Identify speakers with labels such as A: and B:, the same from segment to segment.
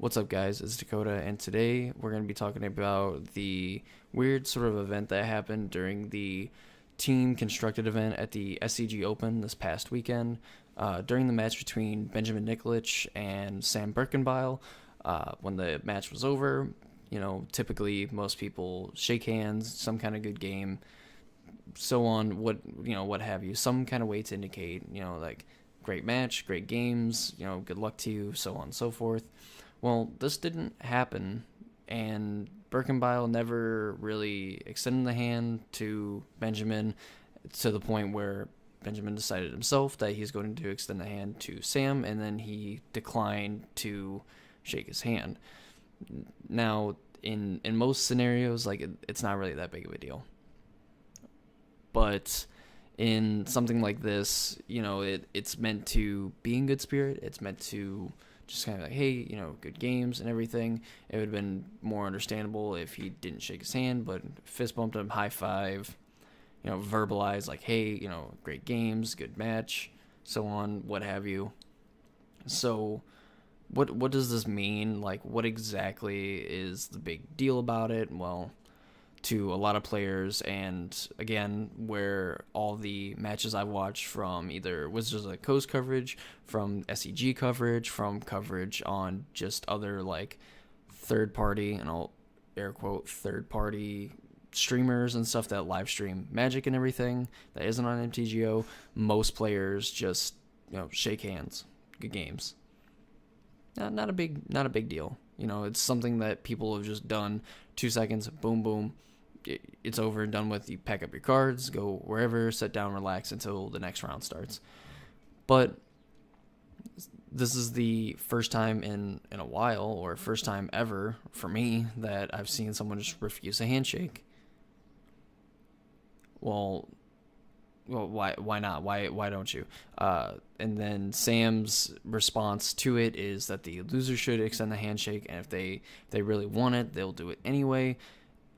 A: What's up, guys? It's Dakota, and today we're going to be talking about the weird sort of event that happened during the team constructed event at the SCG Open this past weekend. During the match between Benjamin Nikolic and Sam Birkenbile, when the match was over, typically most people shake hands, some kind of good game, so on, what have you, some kind of way to indicate, like great match, great games, good luck to you, so on and so forth. Well, this didn't happen, and Birkenbile never really extended the hand to Benjamin to the point where Benjamin decided himself that he's going to extend the hand to Sam, and then he declined to shake his hand. Now, in most scenarios, it's not really that big of a deal. But in something like this, it's meant to be in good spirit. It's meant to just kind of like, hey, good games and everything. It would have been more understandable if he didn't shake his hand, but fist bumped him, high five, verbalize like, hey, great games, good match, so on, what have you. So what does this mean? Like, what exactly is the big deal about it? Well, to a lot of players, and again, where all the matches I've watched from either Wizards of the Coast coverage, from SEG coverage, from coverage on just other like third party, and I'll air quote third party streamers and stuff that live stream Magic and everything that isn't on MTGO, most players just shake hands, good games. Not a big deal. It's something that people have just done. 2 seconds, boom, boom. It's over and done with. You pack up your cards, go wherever, sit down, relax until the next round starts. But this is the first time in a while, or first time ever for me, that I've seen someone just refuse a handshake. Well, why not? Why don't you? And then Sam's response to it is that the loser should extend the handshake, and if they really want it, they'll do it anyway.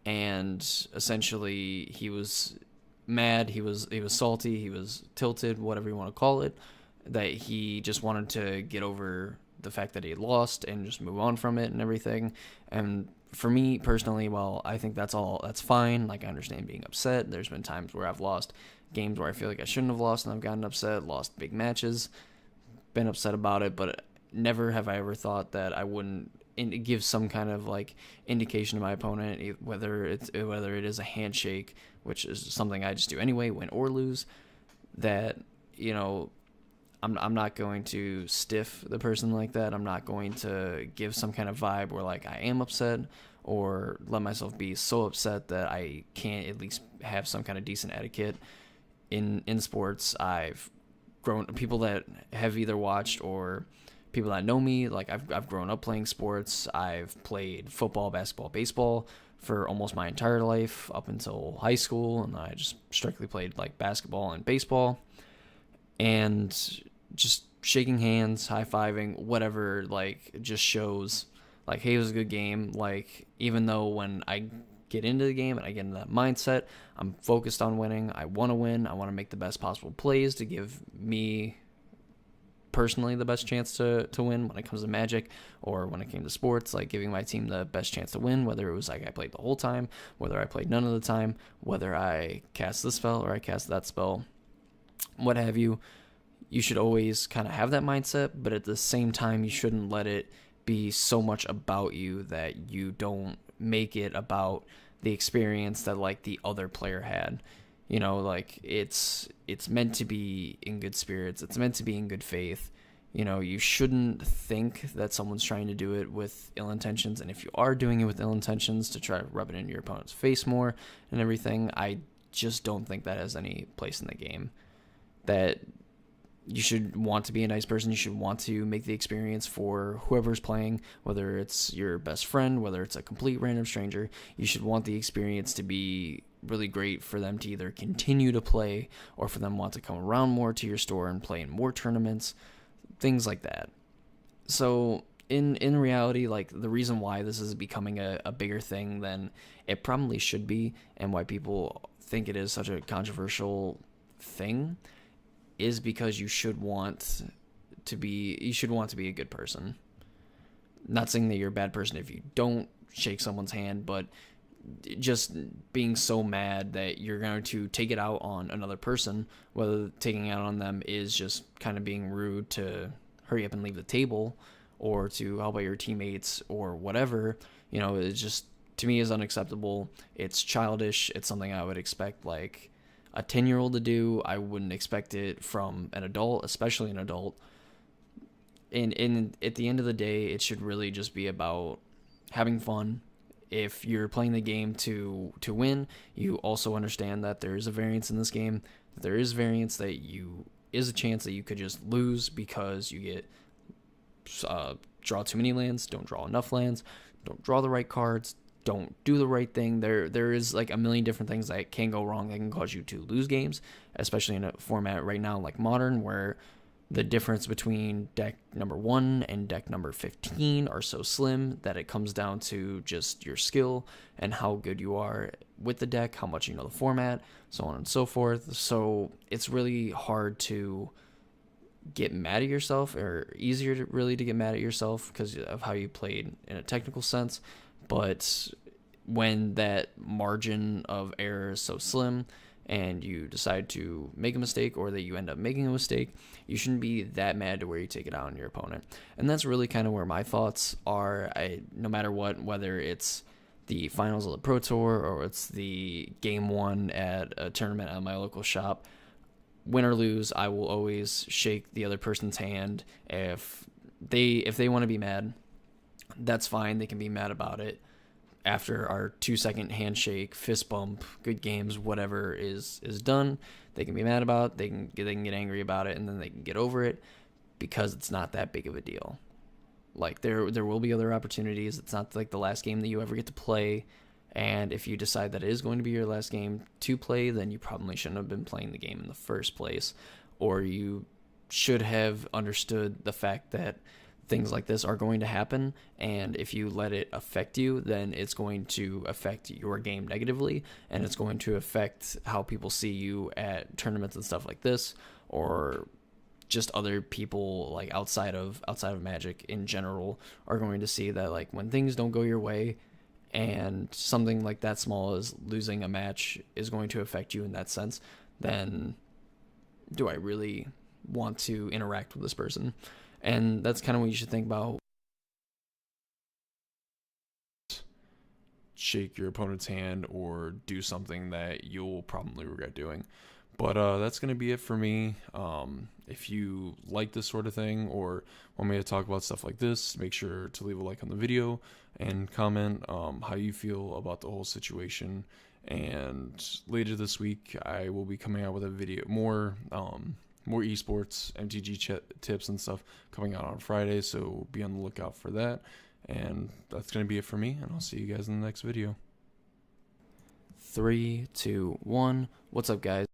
A: And essentially, he was mad, he was salty, he was tilted, whatever you want to call it, that he just wanted to get over the fact that he had lost and just move on from it and everything. And for me personally, well, I think that's fine. Like, I understand being upset. There's been times where I've lost games where I feel like I shouldn't have lost, and I've gotten upset, lost big matches, been upset about it, but never have I ever thought that I wouldn't give some kind of like indication to my opponent, whether it is a handshake, which is something I just do anyway, win or lose, that I'm not going to stiff the person like that. I'm not going to give some kind of vibe where like I am upset, or let myself be so upset that I can't at least have some kind of decent etiquette in sports. I've grown, people that have either watched or people that know me, like I've grown up playing sports. I've played football, basketball, baseball for almost my entire life up until high school, and I just strictly played like basketball and baseball. And just shaking hands, high-fiving, whatever, like, just shows like, hey, it was a good game. Like, even though when I get into the game and I get into that mindset, I'm focused on winning. I want to win. I want to make the best possible plays to give me personally the best chance to win when it comes to Magic, or when it came to sports, like giving my team the best chance to win, whether it was like I played the whole time, whether I played none of the time, whether I cast this spell or I cast that spell, what have you. You should always kind of have that mindset, but at the same time, you shouldn't let it be so much about you that you don't make it about the experience that like the other player had. Like, it's meant to be in good spirits. It's meant to be in good faith. You shouldn't think that someone's trying to do it with ill intentions. And if you are doing it with ill intentions to try to rub it into your opponent's face more and everything, I just don't think that has any place in the game. That you should want to be a nice person. You should want to make the experience for whoever's playing, whether it's your best friend, whether it's a complete random stranger. You should want the experience to be really great for them to either continue to play, or for them want to come around more to your store and play in more tournaments, things like that. So in reality, like, the reason why this is becoming a bigger thing than it probably should be, and why people think it is such a controversial thing, is because you should want to be a good person. Not saying that you're a bad person if you don't shake someone's hand, but just being so mad that you're going to take it out on another person, whether taking it out on them is just kind of being rude to hurry up and leave the table, or to help out your teammates or whatever, it's just, to me, is unacceptable. It's childish. It's something I would expect like a 10-year-old to do. I wouldn't expect it from an adult, especially an adult. And at the end of the day, it should really just be about having fun. If you're playing the game to win, you also understand that there is a variance in this game. That there is variance that you is a chance that you could just lose because you get draw too many lands, don't draw enough lands, don't draw the right cards, don't do the right thing. There is like a million different things that can go wrong that can cause you to lose games, especially in a format right now like Modern, where the difference between deck number 1 and deck number 15 are so slim that it comes down to just your skill and how good you are with the deck, how much you know the format, so on and so forth. So it's really hard to get mad at yourself, or easier to really to get mad at yourself because of how you played in a technical sense. But when that margin of error is so slim and you decide to make a mistake, or that you end up making a mistake, you shouldn't be that mad to where you take it out on your opponent. And that's really kind of where my thoughts are. No matter what, whether it's the finals of the Pro Tour or it's the game 1 at a tournament at my local shop, win or lose, I will always shake the other person's hand. If they want to be mad, that's fine. They can be mad about it after our 2-second handshake, fist bump, good games, whatever is done. They can be mad about it. They can get angry about it, and then they can get over it because it's not that big of a deal. Like there will be other opportunities. It's not like the last game that you ever get to play. And if you decide that it is going to be your last game to play, then you probably shouldn't have been playing the game in the first place, or you should have understood the fact that things like this are going to happen, and if you let it affect you, then it's going to affect your game negatively, and it's going to affect how people see you at tournaments and stuff like this, or just other people like outside of Magic in general are going to see that, like, when things don't go your way and something like that small as losing a match is going to affect you in that sense, then do I really want to interact with this person? And that's kind of what you should think about. Shake your opponent's hand or do something that you'll probably regret doing. But that's going to be it for me. If you like this sort of thing or want me to talk about stuff like this, make sure to leave a like on the video and comment how you feel about the whole situation. And later this week, I will be coming out with a video, more esports, MTG tips and stuff coming out on Friday, so be on the lookout for that. And that's going to be it for me, and I'll see you guys in the next video. 3, 2, 1. What's up, guys?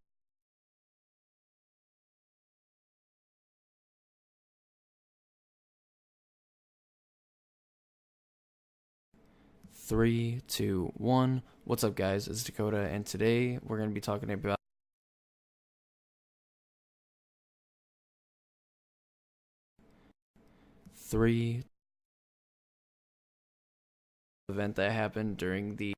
A: Three, two, one. What's up, guys? It's Dakota, and today we're going to be talking about event that happened during the